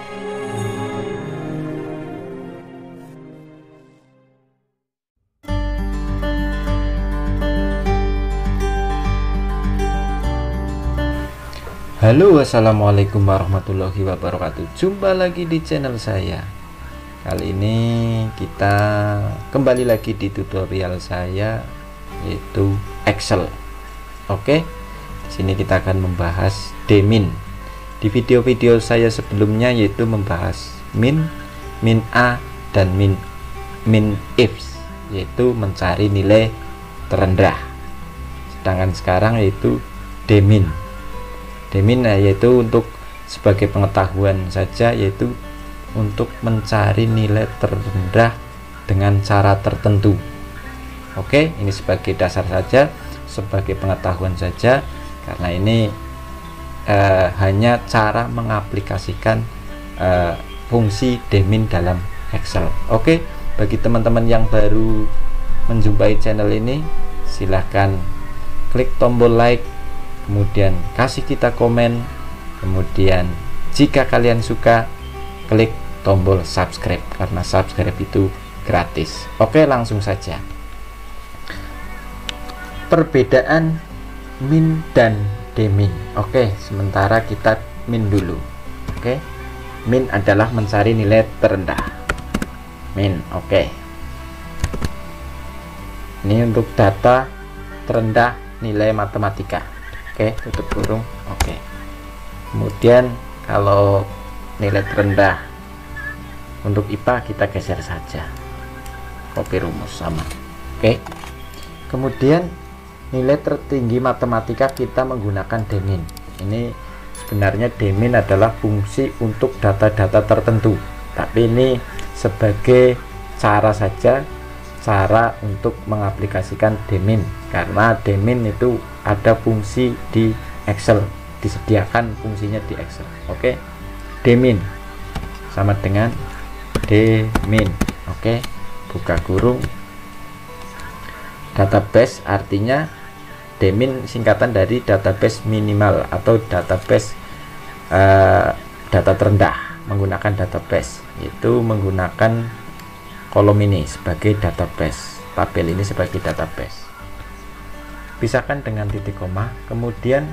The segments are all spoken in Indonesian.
Halo, assalamualaikum warahmatullahi wabarakatuh. Jumpa lagi di channel saya. Kali ini kita kembali lagi di tutorial saya, yaitu Excel. Oke, di sini kita akan membahas dmin. Di video-video saya sebelumnya yaitu membahas min a dan min ifs, yaitu mencari nilai terendah. Sedangkan sekarang yaitu dmin. Dmin yaitu untuk sebagai pengetahuan saja, yaitu untuk mencari nilai terendah dengan cara tertentu. Oke, ini sebagai dasar saja, sebagai pengetahuan saja, karena ini hanya cara mengaplikasikan fungsi dmin dalam Excel. Oke, bagi teman-teman yang baru menjumpai channel ini, silahkan klik tombol like, kemudian kasih kita komen, kemudian jika kalian suka klik tombol subscribe, karena subscribe itu gratis. Oke, langsung saja. Perbedaan min dan dmin. Oke, sementara kita min dulu. Oke, min adalah mencari nilai terendah. Min, oke. Ini untuk data terendah nilai matematika. Oke, tutup kurung. Oke. Kemudian kalau nilai terendah untuk IPA kita geser saja. Copy rumus sama. Oke. Kemudian nilai tertinggi matematika kita menggunakan dmin. Ini sebenarnya dmin adalah fungsi untuk data-data tertentu. Tapi ini sebagai cara saja, cara untuk mengaplikasikan dmin, karena dmin itu ada fungsi di Excel, disediakan fungsinya di Excel. Oke, dmin sama dengan dmin. Oke, buka kurung. Database artinya dmin singkatan dari database minimal atau database data terendah. Menggunakan database itu menggunakan kolom ini sebagai database, tabel ini sebagai database. Pisahkan dengan titik koma. Kemudian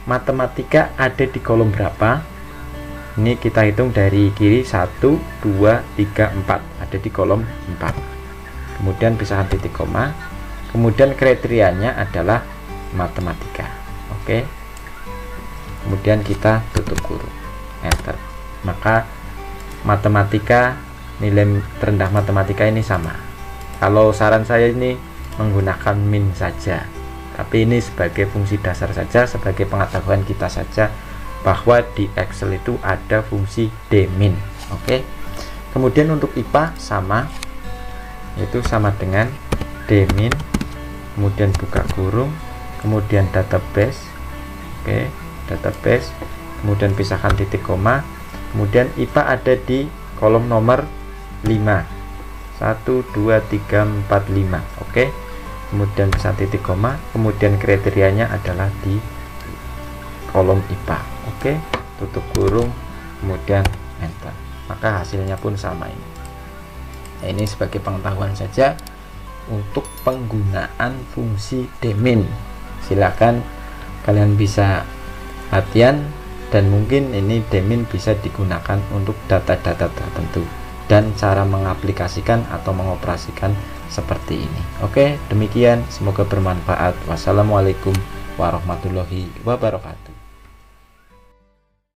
matematika ada di kolom berapa? Ini kita hitung dari kiri, 1 2 3 4, ada di kolom 4. Kemudian pisahkan titik koma. Kemudian kriterianya adalah matematika. Oke, kemudian kita tutup kurung, enter. Maka matematika, nilai terendah matematika ini sama. Kalau saran saya ini menggunakan min saja, tapi ini sebagai fungsi dasar saja, sebagai pengetahuan kita saja bahwa di Excel itu ada fungsi dmin. Oke. Kemudian untuk IPA sama, yaitu sama dengan dmin, kemudian buka kurung, kemudian database. Oke, database, kemudian pisahkan titik koma. Kemudian IPA ada di kolom nomor 5, 1 2 3 4 5. Oke, kemudian bisa titik koma, kemudian kriterianya adalah di kolom IPA. Oke, tutup kurung, kemudian enter. Maka hasilnya pun sama ini. Nah, ini sebagai pengetahuan saja untuk penggunaan fungsi dmin. Silakan kalian bisa latihan, dan mungkin ini dmin bisa digunakan untuk data-data tertentu dan cara mengaplikasikan atau mengoperasikan seperti ini. Oke, demikian, semoga bermanfaat. Wassalamualaikum warahmatullahi wabarakatuh.